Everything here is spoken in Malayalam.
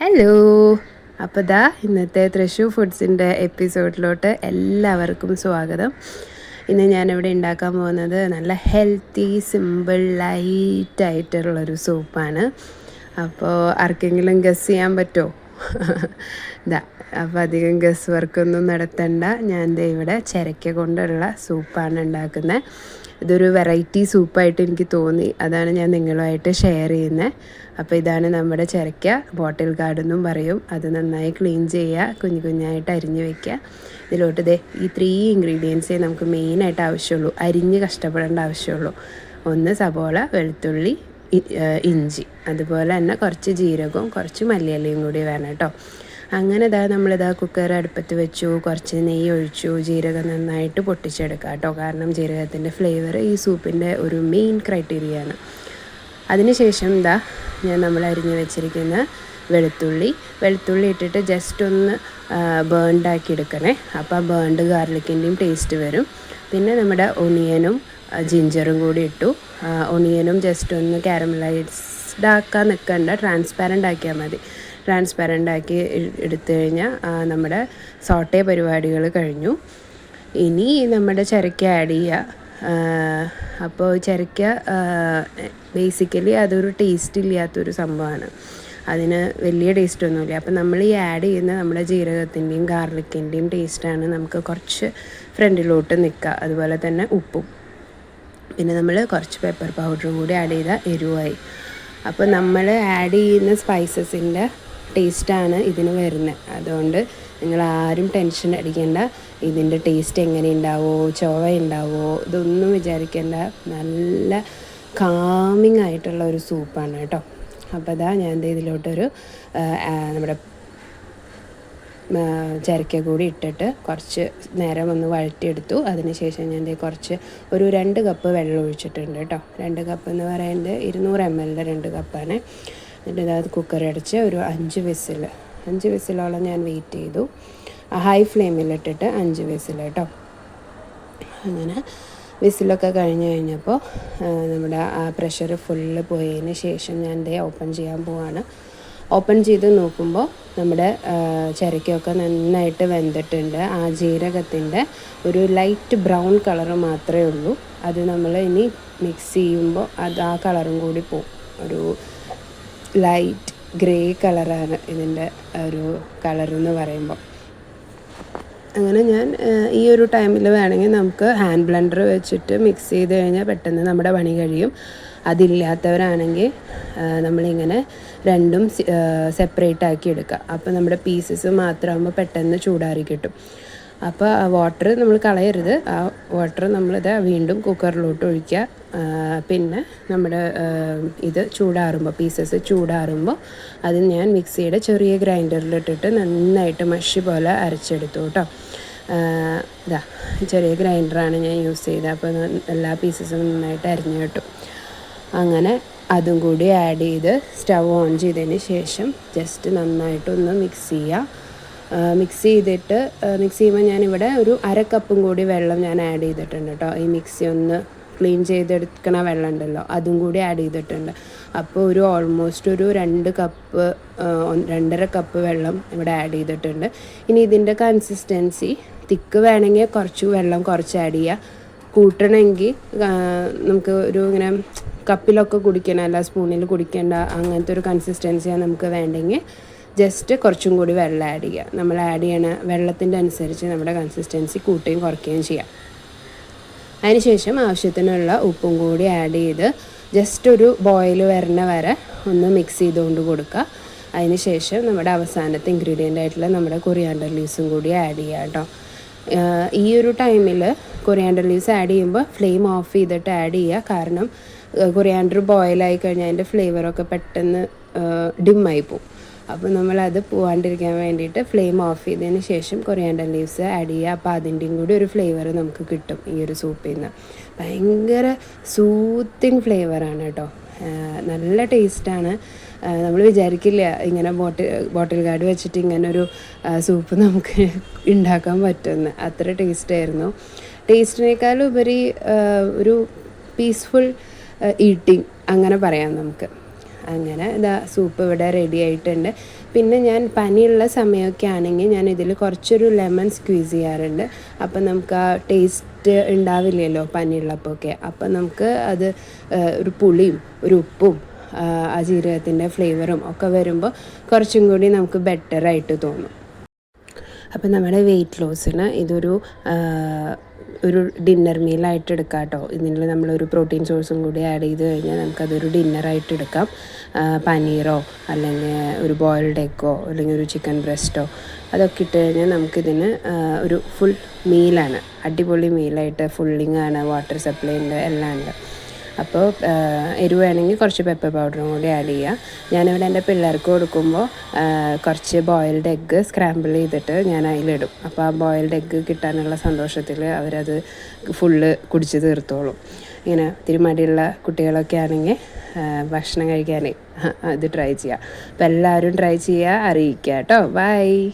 ഹലോ. അപ്പോൾ ഇന്നത്തെ തൃശ്ശൂർ ഫുഡ്സിൻ്റെ എപ്പിസോഡിലോട്ട് എല്ലാവർക്കും സ്വാഗതം. ഇന്ന് ഞാനിവിടെ ഉണ്ടാക്കാൻ പോകുന്നത് നല്ല ഹെൽത്തി, സിമ്പിൾ, ലൈറ്റായിട്ടുള്ളൊരു സൂപ്പാണ്. അപ്പോൾ ആർക്കെങ്കിലും ഗസ് ചെയ്യാൻ പറ്റുമോ? അപ്പോൾ അധികം ഗസ് വർക്കൊന്നും നടത്തണ്ട. ഞാൻ ഇവിടെ ചിരക്ക കൊണ്ടുള്ള സൂപ്പാണ് ഉണ്ടാക്കുന്നത്. ഇതൊരു വെറൈറ്റി സൂപ്പായിട്ട് എനിക്ക് തോന്നി, അതാണ് ഞാൻ നിങ്ങളുമായിട്ട് ഷെയർ ചെയ്യുന്നത്. അപ്പോൾ ഇതാണ് നമ്മുടെ ചിരക്ക, ബോട്ടിൽ ഗാർഡ് എന്നും പറയും. അത് നന്നായി ക്ലീൻ ചെയ്യുക, കുഞ്ഞു കുഞ്ഞായിട്ട് അരിഞ്ഞ് വയ്ക്കുക. ഇതിലോട്ട് ഈ 3 ഇൻഗ്രീഡിയൻസേ നമുക്ക് മെയിനായിട്ട് ആവശ്യമുള്ളൂ, അരിഞ്ഞ് കഷ്ടപ്പെടേണ്ട ആവശ്യമുള്ളൂ. ഒന്ന് സബോള, വെളുത്തുള്ളി, ഇഞ്ചി, അതുപോലെ തന്നെ കുറച്ച് ജീരകവും കുറച്ച് മല്ലിയിലയും കൂടി വേണം കേട്ടോ. അങ്ങനെ നമ്മളിതാ കുക്കർ അടുപ്പത്ത് വെച്ചു, കുറച്ച് നെയ്യ് ഒഴിച്ചു, ജീരകം നന്നായിട്ട് പൊട്ടിച്ചെടുക്കുക കേട്ടോ. കാരണം ജീരകത്തിൻ്റെ ഫ്ലേവർ ഈ സൂപ്പിൻ്റെ ഒരു മെയിൻ ക്രൈറ്റീരിയയാണ്. അതിനുശേഷം നമ്മൾ അരിഞ്ഞ് വെച്ചിരിക്കുന്ന വെളുത്തുള്ളി ഇട്ടിട്ട് ജസ്റ്റ് ഒന്ന് ബേൺഡാക്കി എടുക്കണേ. അപ്പോൾ ആ ബേൺഡ് ഗാർലിക്കിൻ്റെയും ടേസ്റ്റ് വരും. പിന്നെ നമ്മുടെ ഒണിയനും ജിഞ്ചറും കൂടി ഇട്ടു. ഒണിയനും ജസ്റ്റ് ഒന്ന് കാരമലൈസ്ഡ് ആക്കാൻ നിൽക്കണ്ട, ട്രാൻസ്പാരൻ്റ് ആക്കിയാൽ മതി. ട്രാൻസ്പാരൻ്റ് ആക്കി എടുത്തു കഴിഞ്ഞാൽ നമ്മുടെ സോട്ടേ പരിപാടികൾ കഴിഞ്ഞു. ഇനി നമ്മുടെ ചിരക്ക ആഡ് ചെയ്യുക. അപ്പോൾ ചിരക്ക ബേസിക്കലി അതൊരു ടേസ്റ്റ് ഇല്ലാത്തൊരു സംഭവമാണ്, അതിന് വലിയ ടേസ്റ്റൊന്നുമില്ല. അപ്പോൾ നമ്മൾ ഈ ആഡ് ചെയ്യുന്ന നമ്മുടെ ജീരകത്തിൻ്റെയും ഗാർലിക്കിൻ്റെയും ടേസ്റ്റാണ് നമുക്ക് കുറച്ച് ഫ്രണ്ടിലോട്ട് നിൽക്കുക. അതുപോലെ തന്നെ ഉപ്പും, പിന്നെ നമ്മൾ കുറച്ച് പെപ്പർ പൗഡറും കൂടി ആഡ് ചെയ്താൽ എരിവായി. അപ്പോൾ നമ്മൾ ആഡ് ചെയ്യുന്ന സ്പൈസസിൻ്റെ ടേസ്റ്റാണ് ഇതിന് വരുന്നത്. അതുകൊണ്ട് നിങ്ങളാരും ടെൻഷൻ അടിക്കേണ്ട, ഇതിൻ്റെ ടേസ്റ്റ് എങ്ങനെ ഉണ്ടാവുമോ, ചൊവ ഉണ്ടാവുമോ, ഇതൊന്നും വിചാരിക്കേണ്ട. നല്ല കാമിങ് ആയിട്ടുള്ള ഒരു സൂപ്പാണ് കേട്ടോ. അപ്പോൾ ഞാൻ ഇതിലോട്ടൊരു നമ്മുടെ ചിരക്ക കൂടി ഇട്ടിട്ട് കുറച്ച് നേരം ഒന്ന് വഴറ്റിയെടുത്തു. അതിനുശേഷം ഞാൻ കുറച്ച് ഒരു 2 കപ്പ് വെള്ളം ഒഴിച്ചിട്ടുണ്ട് കേട്ടോ. 2 കപ്പ് എന്ന് പറയുന്നത് 200 ml 2 കപ്പാണ്. എന്നിട്ട് അത് കുക്കർ അടിച്ച് ഒരു 5 വിസിലോളം ഞാൻ വെയിറ്റ് ചെയ്തു. ഹൈ ഫ്ലെയിമിലിട്ടിട്ട് 5 വിസിൽ കേട്ടോ. അങ്ങനെ വിസിലൊക്കെ കഴിഞ്ഞപ്പോൾ നമ്മുടെ ആ പ്രഷർ ഫുള്ള് പോയതിന് ശേഷം ഞാൻ ഓപ്പൺ ചെയ്യാൻ പോവാണ്. ഓപ്പൺ ചെയ്ത് നോക്കുമ്പോൾ നമ്മുടെ ചിരക്കയൊക്കെ നന്നായിട്ട് വെന്തിട്ടുണ്ട്. ആ ജീരകത്തിൻ്റെ ഒരു ലൈറ്റ് ബ്രൗൺ കളറ് മാത്രമേ ഉള്ളൂ. അത് നമ്മൾ ഇനി മിക്സ് ചെയ്യുമ്പോൾ ആ കളറും കൂടി പോവും. ഒരു ലൈറ്റ് ഗ്രേ കളറാണ് ഇതിൻ്റെ ഒരു കളറെന്ന് പറയുമ്പോൾ. അങ്ങനെ ഞാൻ ഈ ഒരു ടൈമിൽ വേണമെങ്കിൽ നമുക്ക് ഹാൻഡ് ബ്ലെൻഡർ വെച്ചിട്ട് മിക്സ് ചെയ്ത് കഴിഞ്ഞാൽ പെട്ടെന്ന് നമ്മുടെ പണി കഴിയും. അതില്ലാത്തവരാണെങ്കിൽ നമ്മളിങ്ങനെ രണ്ടും സെപ്പറേറ്റ് ആക്കി എടുക്കുക. അപ്പോൾ നമ്മുടെ പീസസ് മാത്രമാകുമ്പോൾ പെട്ടെന്ന് ചൂടാറി കിട്ടും. അപ്പോൾ ആ വാട്ടർ നമ്മൾ കളയരുത്. ആ വാട്ടർ നമ്മളിത് വീണ്ടും കുക്കറിലോട്ട് ഒഴിക്കുക. പിന്നെ നമ്മുടെ ഇത് ചൂടാറുമ്പോൾ, പീസസ് ചൂടാറുമ്പോൾ അത് ഞാൻ മിക്സിയുടെ ചെറിയ ഗ്രൈൻഡറിലിട്ടിട്ട് നന്നായിട്ട് മഷി പോലെ അരച്ചെടുത്തു കേട്ടോ. ചെറിയ ഗ്രൈൻഡറാണ് ഞാൻ യൂസ് ചെയ്തത്. അപ്പോൾ എല്ലാ പീസസും നന്നായിട്ട് അരിഞ്ഞു കിട്ടും. അങ്ങനെ അതും കൂടി ആഡ് ചെയ്ത് സ്റ്റവ് ഓൺ ചെയ്തതിന് ശേഷം ജസ്റ്റ് നന്നായിട്ടൊന്ന് മിക്സ് ചെയ്യുക. മിക്സ് ചെയ്യുമ്പോൾ ഞാനിവിടെ ഒരു 1/2 കപ്പും കൂടി വെള്ളം ഞാൻ ആഡ് ചെയ്തിട്ടുണ്ട് കേട്ടോ. ഈ മിക്സി ഒന്ന് ക്ലീൻ ചെയ്തെടുക്കണ വെള്ളം ഉണ്ടല്ലോ, അതും കൂടി ആഡ് ചെയ്തിട്ടുണ്ട്. അപ്പോൾ ഒരു ഓൾമോസ്റ്റ് ഒരു 2 കപ്പ് 2.5 കപ്പ് വെള്ളം ഇവിടെ ആഡ് ചെയ്തിട്ടുണ്ട്. ഇനി ഇതിൻ്റെ കൺസിസ്റ്റൻസി തിക്ക് വേണമെങ്കിൽ കുറച്ച് വെള്ളം കുറച്ച് ആഡ് ചെയ്യുക. കൂട്ടണമെങ്കിൽ നമുക്ക് ഒരു ഇങ്ങനെ കപ്പിലൊക്കെ കുടിക്കണം, അല്ല സ്പൂണിൽ കുടിക്കേണ്ട അങ്ങനത്തെ ഒരു കൺസിസ്റ്റൻസിയാണ് നമുക്ക് വേണ്ടെങ്കിൽ ജസ്റ്റ് കുറച്ചും കൂടി വെള്ളം ആഡ് ചെയ്യുക. നമ്മൾ ആഡ് ചെയ്യണ വെള്ളത്തിൻ്റെ അനുസരിച്ച് നമ്മുടെ കൺസിസ്റ്റൻസി കൂട്ടുകയും കുറയ്ക്കുകയും ചെയ്യാം. അതിനുശേഷം ആവശ്യത്തിനുള്ള ഉപ്പും കൂടി ആഡ് ചെയ്ത് ജസ്റ്റ് ഒരു ബോയിൽ വരണ വരെ ഒന്ന് മിക്സ് ചെയ്തുകൊണ്ട് കൊടുക്കുക. അതിനുശേഷം നമ്മുടെ അവസാനത്തെ ഇൻഗ്രീഡിയൻ്റ് ആയിട്ടുള്ള നമ്മുടെ കൊറിയാണ്ടർ ലീവ്സും കൂടി ആഡ് ചെയ്യുക കേട്ടോ. ഈ ഒരു ടൈമിൽ കൊറിയാണ്ടർ ലീവ്സ് ആഡ് ചെയ്യുമ്പോൾ ഫ്ലെയിം ഓഫ് ചെയ്തിട്ട് ആഡ് ചെയ്യുക. കാരണം കൊറിയാണ്ടർ ബോയിലായി കഴിഞ്ഞാൽ അതിൻ്റെ ഫ്ലേവറൊക്കെ പെട്ടെന്ന് ഡിമ്മായി പോകും. അപ്പോൾ നമ്മളത് പോകാണ്ടിരിക്കാൻ വേണ്ടിയിട്ട് ഫ്ലെയിം ഓഫ് ചെയ്തതിന് ശേഷം കൊറിയാണ്ടർ ലീവ്സ് ആഡ് ചെയ്യുക. അപ്പോൾ അതിൻ്റെയും കൂടി ഒരു ഫ്ലേവർ നമുക്ക് കിട്ടും ഈ ഒരു സൂപ്പിൽ നിന്ന്. ഭയങ്കര സൂത്തിങ് ഫ്ലേവറാണ് കേട്ടോ. നല്ല ടേസ്റ്റാണ്. നമ്മൾ വിചാരിക്കില്ല ഇങ്ങനെ ബോട്ടിൽ ഗാർഡ് വെച്ചിട്ട് ഇങ്ങനൊരു സൂപ്പ് നമുക്ക് ഉണ്ടാക്കാൻ പറ്റുമെന്ന്. അത്ര ടേസ്റ്റായിരുന്നു. ടേസ്റ്റിനേക്കാളും ഉപരി ഒരു പീസ്ഫുൾ ഈറ്റിംഗ് അങ്ങനെ പറയാം നമുക്ക്. അങ്ങനെ സൂപ്പ് ഇവിടെ റെഡി ആയിട്ടുണ്ട്. പിന്നെ ഞാൻ പനിയുള്ള സമയമൊക്കെ ആണെങ്കിൽ ഞാൻ ഇതിൽ കുറച്ചൊരു ലെമൺ സ്ക്വീസ് ചെയ്യാറുണ്ട്. അപ്പം നമുക്ക് ആ ടേസ്റ്റ് ഉണ്ടാവില്ലല്ലോ പനിയുള്ളപ്പോഴൊക്കെ. അപ്പം നമുക്ക് അത് ഒരു പുളിയും ഒരു ഉപ്പും ആ ജീരകത്തിൻ്റെ ഫ്ലേവറും ഒക്കെ വരുമ്പോൾ കുറച്ചും കൂടി നമുക്ക് ബെറ്ററായിട്ട് തോന്നും. അപ്പം നമ്മുടെ വെയിറ്റ് ലോസിന് ഇതൊരു ഡിന്നർ മീലായിട്ട് എടുക്കാം കേട്ടോ. ഇതിൽ നമ്മളൊരു പ്രോട്ടീൻ സോഴ്സും കൂടി ആഡ് ചെയ്ത് കഴിഞ്ഞാൽ നമുക്കതൊരു ഡിന്നറായിട്ട് എടുക്കാം. പനീറോ അല്ലെങ്കിൽ ഒരു ബോയിൽഡ് എഗ്ഗോ അല്ലെങ്കിൽ ഒരു ചിക്കൻ ബ്രസ്റ്റോ അതൊക്കെ ഇട്ട് കഴിഞ്ഞാൽ നമുക്കിതിന് ഒരു ഫുൾ മീലാണ്, അടിപൊളി മീലായിട്ട്. ഫുള്ളിങ് ആണ്, വാട്ടർ സപ്ലൈ ഉണ്ട്, എല്ലാം ഉണ്ട്. അപ്പോൾ എരിവ് വേണമെങ്കിൽ കുറച്ച് പെപ്പർ പൗഡറും കൂടി ആഡ് ചെയ്യുക. ഞാനിവിടെ എൻ്റെ പിള്ളേർക്ക് കൊടുക്കുമ്പോൾ കുറച്ച് ബോയിൽഡ് എഗ്ഗ് സ്ക്രാമ്പിൾ ചെയ്തിട്ട് ഞാൻ അതിലിടും. അപ്പോൾ ആ ബോയിൽഡ് എഗ്ഗ് കിട്ടാനുള്ള സന്തോഷത്തിൽ അവരത് ഫുള്ള് കുടിച്ച് തീർത്തോളും. ഇങ്ങനെ ഇത്തിരി മടിയുള്ള കുട്ടികളൊക്കെ ആണെങ്കിൽ ഭക്ഷണം കഴിക്കാനേ ഇത് ട്രൈ ചെയ്യുക. അപ്പോൾ എല്ലാവരും ട്രൈ ചെയ്യുക, അറിയിക്കുക കേട്ടോ. ബൈ.